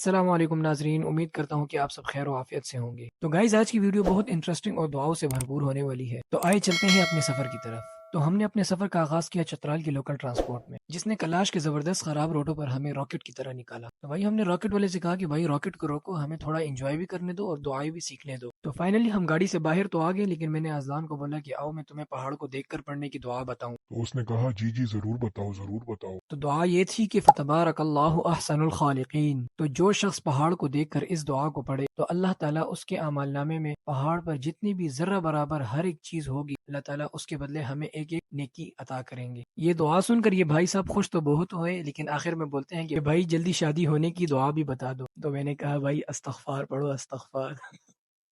السلام علیکم ناظرین، امید کرتا ہوں کہ آپ سب خیر و عافیت سے ہوں گے۔ تو گائز آج کی ویڈیو بہت انٹرسٹنگ اور دعاؤں سے بھرپور ہونے والی ہے، تو آئے چلتے ہیں اپنے سفر کی طرف۔ تو ہم نے اپنے سفر کا آغاز کیا چترال کی لوکل ٹرانسپورٹ میں، جس نے کلاش کے زبردست خراب روڈوں پر ہمیں راکٹ کی طرح نکالا۔ تو بھائی ہم نے راکٹ والے سے کہا کہ بھائی راکٹ کو روکو، ہمیں تھوڑا انجوائے بھی کرنے دو اور دعائیں بھی سیکھنے دو۔ تو فائنلی ہم گاڑی سے باہر تو آ گئے، لیکن میں نے اذلان کو بولا کہ آؤ میں تمہیں پہاڑ کو دیکھ کر پڑھنے کی دعا بتاؤں۔ تو اس نے کہا جی جی ضرور بتاؤ ضرور بتاؤ۔ تو دعا یہ تھی کہ فتبارک اللہ احسن الخالقین۔ تو جو شخص پہاڑ کو دیکھ کر اس دعا کو پڑھے تو اللہ تعالیٰ اس کے اعمال نامے میں پہاڑ پر جتنی بھی ذرہ برابر ہر ایک چیز ہوگی، اللہ تعالیٰ اس کے بدلے ہمیں ایک ایک نیکی عطا کریں گے۔ یہ دعا سن کر یہ بھائی صاحب خوش تو بہت ہوئے، لیکن آخر میں بولتے ہیں کہ بھائی جلدی شادی ہونے کی دعا بھی بتا دو۔ تو میں نے کہا بھائی استغفار پڑھو استغفار۔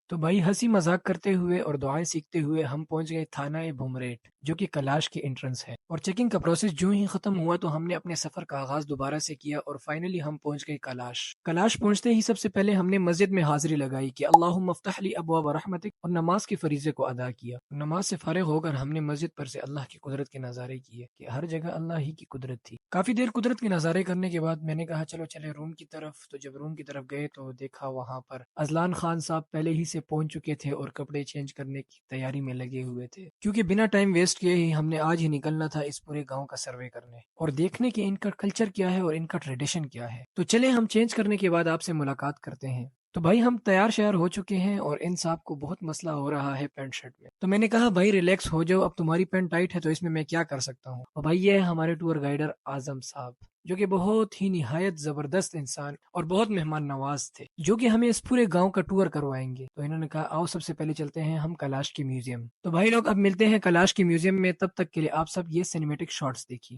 تو بھائی ہنسی مذاق کرتے ہوئے اور دعائیں سیکھتے ہوئے ہم پہنچ گئے تھانہ بھومریٹ، جو کہ کلاش کی انٹرنس ہے۔ اور چیکنگ کا پروسیس جو ہی ختم ہوا تو ہم نے اپنے سفر کا آغاز دوبارہ سے کیا اور فائنلی ہم پہنچ گئے کلاش۔ کلاش پہنچتے ہی سب سے پہلے ہم نے مسجد میں حاضری لگائی کہ اللہم افتح لی ابواب رحمتک، اور نماز کے فریضے کو ادا کیا۔ نماز سے فارغ ہو کر ہم نے مسجد پر سے اللہ کی قدرت کے نظارے کیے کہ ہر جگہ اللہ ہی کی قدرت تھی۔ کافی دیر قدرت کے نظارے کرنے کے بعد میں نے کہا چلو چلے روم کی طرف۔ تو جب روم کی طرف گئے تو دیکھا وہاں پر اذلان خان صاحب پہلے ہی سے پہنچ چکے تھے اور کپڑے چینج کرنے کی تیاری میں لگے ہوئے تھے، کیونکہ بنا ٹائم ویسٹ کیے ہی ہم نے آج ہی نکلنا تھا اس پورے گاؤں کا سروے کرنے اور دیکھنے کہ ان کا کلچر کیا ہے اور ان کا ٹریڈیشن کیا ہے۔ تو چلیں ہم چینج کرنے کے بعد آپ سے ملاقات کرتے ہیں۔ تو بھائی ہم تیار شیار ہو چکے ہیں اور ان صاحب کو بہت مسئلہ ہو رہا ہے پینٹ شرٹ میں۔ تو میں نے کہا بھائی ریلیکس ہو جاؤ، اب تمہاری پینٹ ٹائٹ ہے تو اس میں کیا کر سکتا ہوں۔ اور بھائی یہ ہے ہمارے ٹور گائیڈر اعظم صاحب، جو کہ بہت ہی نہایت زبردست انسان اور بہت مہمان نواز تھے، جو کہ ہمیں اس پورے گاؤں کا ٹور کروائیں گے۔ تو انہوں نے کہا آؤ سب سے پہلے چلتے ہیں ہم کلاش کی میوزیم۔ تو بھائی لوگ اب ملتے ہیں کلاش کی میوزیم میں، تب تک کے لیے آپ سب یہ سینیمیٹک شارٹس دیکھیے۔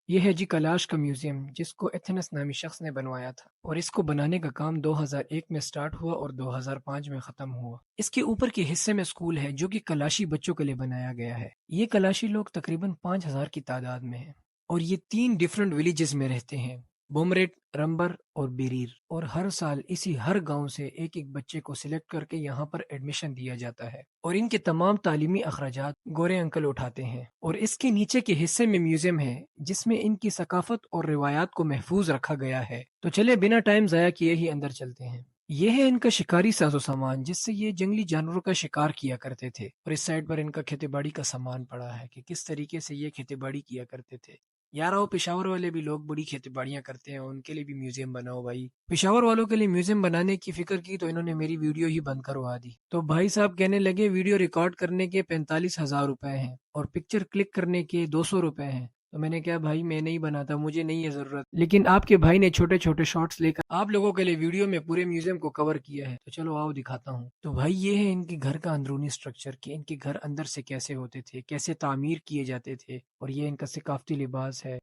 یہ ہے جی کلاش کا میوزیم، جس کو ایتھنس نامی شخص نے بنوایا تھا، اور اس کو بنانے کا کام 2001 میں سٹارٹ ہوا اور 2005 میں ختم ہوا۔ اس کے اوپر کے حصے میں سکول ہے جو کہ کلاشی بچوں کے لیے بنایا گیا ہے۔ یہ کلاشی لوگ تقریباً 5000 کی تعداد میں ہیں، اور یہ 3 ڈیفرنٹ ولیجز میں رہتے ہیں، بومریٹ، رمبر اور بیریر۔ اور ہر سال اسی ہر گاؤں سے ایک ایک بچے کو سلیکٹ کر کے یہاں پر ایڈمیشن دیا جاتا ہے، اور ان کے تمام تعلیمی اخراجات گورے انکل اٹھاتے ہیں۔ اور اس کے نیچے کے حصے میں میوزیم ہے جس میں ان کی ثقافت اور روایات کو محفوظ رکھا گیا ہے۔ تو چلے بنا ٹائم ضائع کیے ہی اندر چلتے ہیں۔ یہ ہے ان کا شکاری ساز و سامان جس سے یہ جنگلی جانوروں کا شکار کیا کرتے تھے، اور اس سائڈ پر ان کا کھیتی باڑی کا سامان پڑا ہے کہ کس طریقے سے یہ کھیتی باڑی کیا کرتے تھے۔ یار وہ پشاور والے بھی لوگ بڑی کھیتی باڑیاں کرتے ہیں، ان کے لیے بھی میوزیم بناؤ بھائی۔ پشاور والوں کے لیے میوزیم بنانے کی فکر کی تو انہوں نے میری ویڈیو ہی بند کروا دی۔ تو بھائی صاحب کہنے لگے ویڈیو ریکارڈ کرنے کے 45,000 روپے ہیں اور پکچر کلک کرنے کے 200 روپے ہیں۔ تو میں نے کہا بھائی میں نہیں بناتا، مجھے نہیں ہے ضرورت، لیکن آپ کے بھائی نے چھوٹے چھوٹے شارٹس لے کر آپ لوگوں کے لیے ویڈیو میں پورے میوزیم کو کور کیا ہے، تو چلو آؤ دکھاتا ہوں۔ تو بھائی یہ ہے ان کے گھر کا اندرونی سٹرکچر کہ ان کے گھر اندر سے کیسے ہوتے تھے، کیسے تعمیر کیے جاتے تھے، اور یہ ان کا ثقافتی لباس ہے،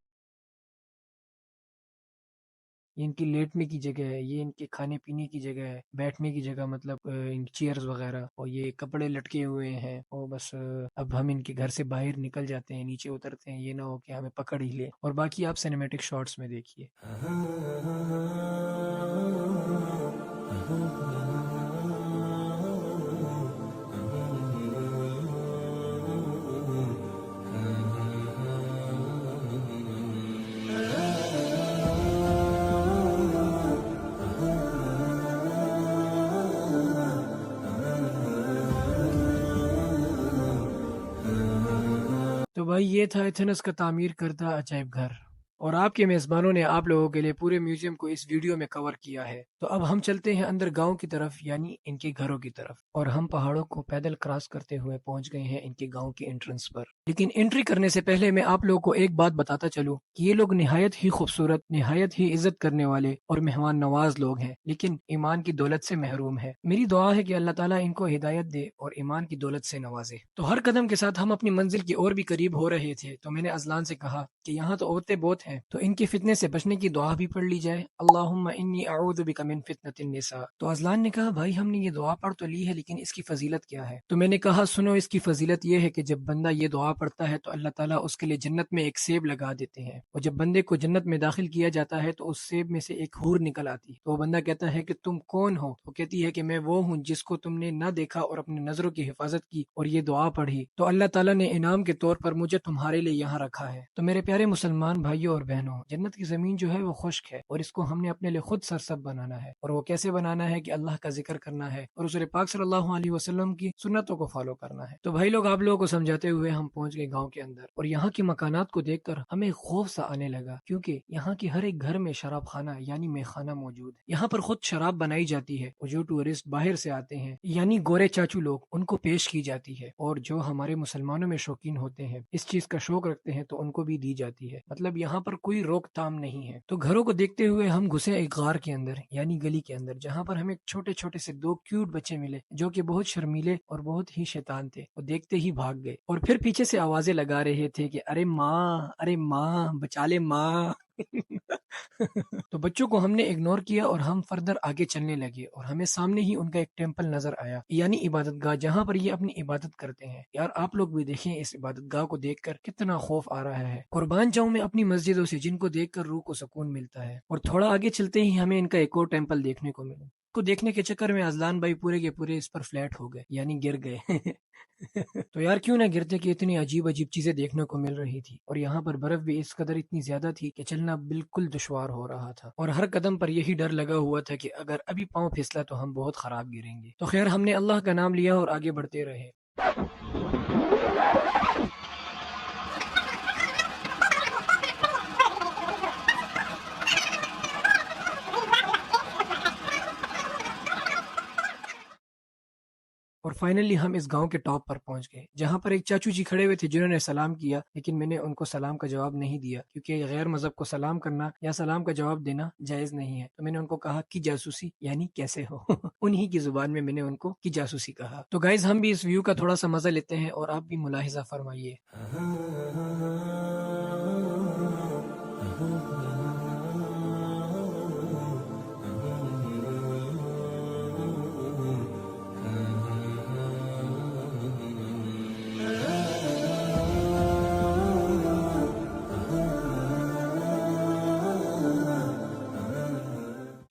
یہ ان کی لیٹنے کی جگہ ہے، یہ ان کے کھانے پینے کی جگہ ہے، بیٹھنے کی جگہ مطلب ان چیئرز وغیرہ، اور یہ کپڑے لٹکے ہوئے ہیں۔ اور بس اب ہم ان کے گھر سے باہر نکل جاتے ہیں، نیچے اترتے ہیں، یہ نہ ہو کہ ہمیں پکڑ ہی لے۔ اور باقی آپ سینیمیٹک شارٹس میں دیکھیے۔ تو بھائی یہ تھا ایتھنس کا تعمیر کردہ عجائب گھر، اور آپ کے میزبانوں نے آپ لوگوں کے لیے پورے میوزیم کو اس ویڈیو میں کور کیا ہے۔ تو اب ہم چلتے ہیں اندر گاؤں کی طرف، یعنی ان کے گھروں کی طرف، اور ہم پہاڑوں کو پیدل کراس کرتے ہوئے پہنچ گئے ہیں ان کے گاؤں کی انٹرنس پر۔ لیکن انٹری کرنے سے پہلے میں آپ لوگوں کو ایک بات بتاتا چلوں کہ یہ لوگ نہایت ہی خوبصورت، نہایت ہی عزت کرنے والے اور مہمان نواز لوگ ہیں، لیکن ایمان کی دولت سے محروم ہے۔ میری دعا ہے کہ اللہ تعالیٰ ان کو ہدایت دے اور ایمان کی دولت سے نوازے۔ تو ہر قدم کے ساتھ ہم اپنی منزل کی اور بھی قریب ہو رہے تھے، تو میں نے اذلان سے کہا کہ یہاں تو عورتیں بہت ہیں، تو ان کے فتنے سے بچنے کی دعا بھی پڑھ لی جائے، اللہم انی اعوذ بک من فتنۃ النساء۔ تو ازلان نے کہا بھائی ہم نے یہ دعا پڑھ تو لی ہے لیکن اس کی فضیلت کیا ہے؟ تو میں نے کہا سنو، اس کی فضیلت یہ ہے کہ جب بندہ یہ دعا پڑھتا ہے تو اللہ تعالیٰ اس کے لیے جنت میں ایک سیب لگا دیتے ہیں، اور جب بندے کو جنت میں داخل کیا جاتا ہے تو اس سیب میں سے ایک حور نکل آتی ہے، تو وہ بندہ کہتا ہے کہ تم کون ہو؟ وہ کہتی ہے کہ میں وہ ہوں جس کو تم نے نہ دیکھا اور اپنے نظروں کی حفاظت کی اور یہ دعا پڑھی، تو اللہ تعالیٰ نے انعام کے طور پر مجھے تمہارے لیے یہاں رکھا ہے۔ تو میرے پیارے مسلمان بھائیوں اور بہنوں، جنت کی زمین جو ہے وہ خشک ہے اور اس کو ہم نے اپنے لیے خود سرسبز بنانا ہے، اور وہ کیسے بنانا ہے کہ اللہ کا ذکر کرنا ہے اور رسول پاک صلی اللہ علیہ وسلم کی سنتوں کو فالو کرنا ہے۔ تو بھائی لوگ، آپ لوگوں کو سمجھاتے ہوئے ہم پہنچ گئے گاؤں کے اندر، اور یہاں کے مکانات کو دیکھ کر ہمیں خوف سا آنے لگا، کیونکہ یہاں کے ہر ایک گھر میں شراب خانہ یعنی میخانہ موجود ہے۔ یہاں پر خود شراب بنائی جاتی ہے، اور جو ٹورسٹ باہر سے آتے ہیں یعنی گورے چاچو لوگ، ان کو پیش کی جاتی ہے، اور جو ہمارے مسلمانوں میں شوقین ہوتے ہیں، اس چیز کا شوق رکھتے ہیں، تو ان کو بھی دی جاتی ہے۔ مطلب یہاں پر کوئی روک تام نہیں ہے۔ تو گھروں کو دیکھتے ہوئے ہم گھسے ایک غار کے اندر یعنی گلی کے اندر، جہاں پر ہمیں چھوٹے چھوٹے سے دو کیوٹ بچے ملے جو کہ بہت شرمیلے اور بہت ہی شیطان تھے، وہ دیکھتے ہی بھاگ گئے اور پھر پیچھے سے آوازیں لگا رہے تھے کہ ارے ماں بچا لے ماں۔ تو بچوں کو ہم نے اگنور کیا اور ہم فردر آگے چلنے لگے، اور ہمیں سامنے ہی ان کا ایک ٹیمپل نظر آیا یعنی عبادت گاہ، جہاں پر یہ اپنی عبادت کرتے ہیں۔ یار آپ لوگ بھی دیکھیں اس عبادت گاہ کو دیکھ کر کتنا خوف آ رہا ہے۔ قربان جاؤں میں اپنی مسجدوں سے جن کو دیکھ کر روح کو سکون ملتا ہے، اور تھوڑا آگے چلتے ہی ہمیں ان کا ایک اور ٹیمپل دیکھنے کو ملا۔ کو دیکھنے کے چکر میں ازلان بھائی پورے کے پورے اس پر فلیٹ ہو گئے یعنی گر گئے۔ تو یار کیوں نہ گرتے کہ اتنی عجیب عجیب چیزیں دیکھنے کو مل رہی تھی، اور یہاں پر برف بھی اس قدر اتنی زیادہ تھی کہ چلنا بالکل دشوار ہو رہا تھا، اور ہر قدم پر یہی ڈر لگا ہوا تھا کہ اگر ابھی پاؤں پھسلا تو ہم بہت خراب گریں گے۔ تو خیر ہم نے اللہ کا نام لیا اور آگے بڑھتے رہے۔ اور فائنلی ہم اس گاؤں کے ٹاپ پر پہنچ گئے، جہاں پر ایک چاچو جی کھڑے ہوئے تھے جنہوں نے سلام کیا، لیکن میں نے ان کو سلام کا جواب نہیں دیا، کیونکہ غیر مذہب کو سلام کرنا یا سلام کا جواب دینا جائز نہیں ہے۔ تو میں نے ان کو کہا کی جاسوسی یعنی کیسے ہو۔ انہی کی زبان میں نے ان کو کی جاسوسی کہا۔ تو گائز ہم بھی اس ویو کا تھوڑا سا مزہ لیتے ہیں، اور آپ بھی ملاحظہ فرمائیے۔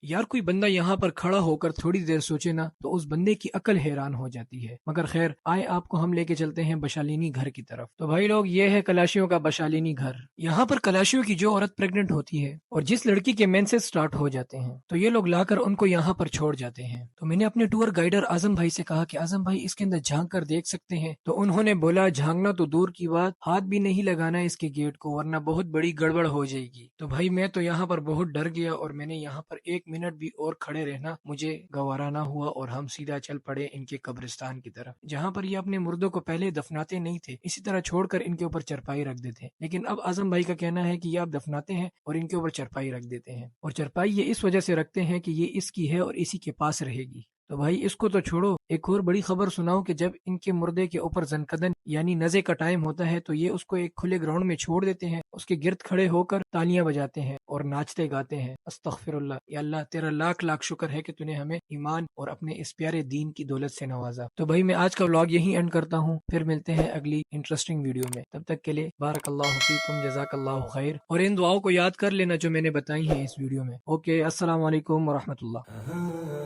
یار کوئی بندہ یہاں پر کھڑا ہو کر تھوڑی دیر سوچے نا تو اس بندے کی عقل حیران ہو جاتی ہے۔ مگر خیر آئے آپ کو ہم لے کے چلتے ہیں بشالینی گھر کی طرف۔ تو بھائی لوگ یہ ہے کلاشیوں کا بشالینی گھر۔ یہاں پر کلاشیوں کی جو عورت پریگننٹ ہوتی ہے اور جس لڑکی کے مینسز سٹارٹ ہو جاتے ہیں تو یہ لوگ لا کر ان کو یہاں پر چھوڑ جاتے ہیں۔ تو میں نے اپنے ٹور گائیڈر اعظم بھائی سے کہا کہ اعظم بھائی اس کے اندر جھانک کر دیکھ سکتے ہیں؟ تو انہوں نے بولا جھانکنا تو دور کی بات، ہاتھ بھی نہیں لگانا اس کے گیٹ کو ورنہ بہت بڑی گڑبڑ ہو جائے گی۔ تو بھائی میں تو یہاں پر بہت ڈر گیا، اور میں نے یہاں پر 1 منٹ بھی اور کھڑے رہنا مجھے گوارا نہ ہوا، اور ہم سیدھا چل پڑے ان کے قبرستان کی طرف، جہاں پر یہ اپنے مردوں کو پہلے دفناتے نہیں تھے، اسی طرح چھوڑ کر ان کے اوپر چرپائی رکھ دیتے ہیں، لیکن اب اعظم بھائی کا کہنا ہے کہ یہ آپ دفناتے ہیں اور ان کے اوپر چرپائی رکھ دیتے ہیں، اور چرپائی یہ اس وجہ سے رکھتے ہیں کہ یہ اس کی ہے اور اسی کے پاس رہے گی۔ تو بھائی اس کو تو چھوڑو، ایک اور بڑی خبر سناؤ کہ جب ان کے مردے کے اوپر زنکدن یعنی نزے کا ٹائم ہوتا ہے تو یہ اس کو ایک کھلے گراؤنڈ میں چھوڑ دیتے ہیں، اس کے گرد کھڑے ہو کر تالیاں بجاتے ہیں اور ناچتے گاتے ہیں استغفر اللہ، یا اللہ تیرا لاکھ لاکھ شکر ہے کہ تو نے ہمیں ایمان اور اپنے اس پیارے دین کی دولت سے نوازا۔ تو بھائی میں آج کا ولاگ یہیں اینڈ کرتا ہوں، پھر ملتے ہیں اگلی انٹرسٹنگ ویڈیو میں، تب تک کے لیے بارک اللہ فیکم، جزاک اللہ خیر، اور ان دعاؤں کو یاد کر لینا جو میں نے بتائی ہیں اس ویڈیو میں۔ اوکے، السلام علیکم ورحمۃ اللہ۔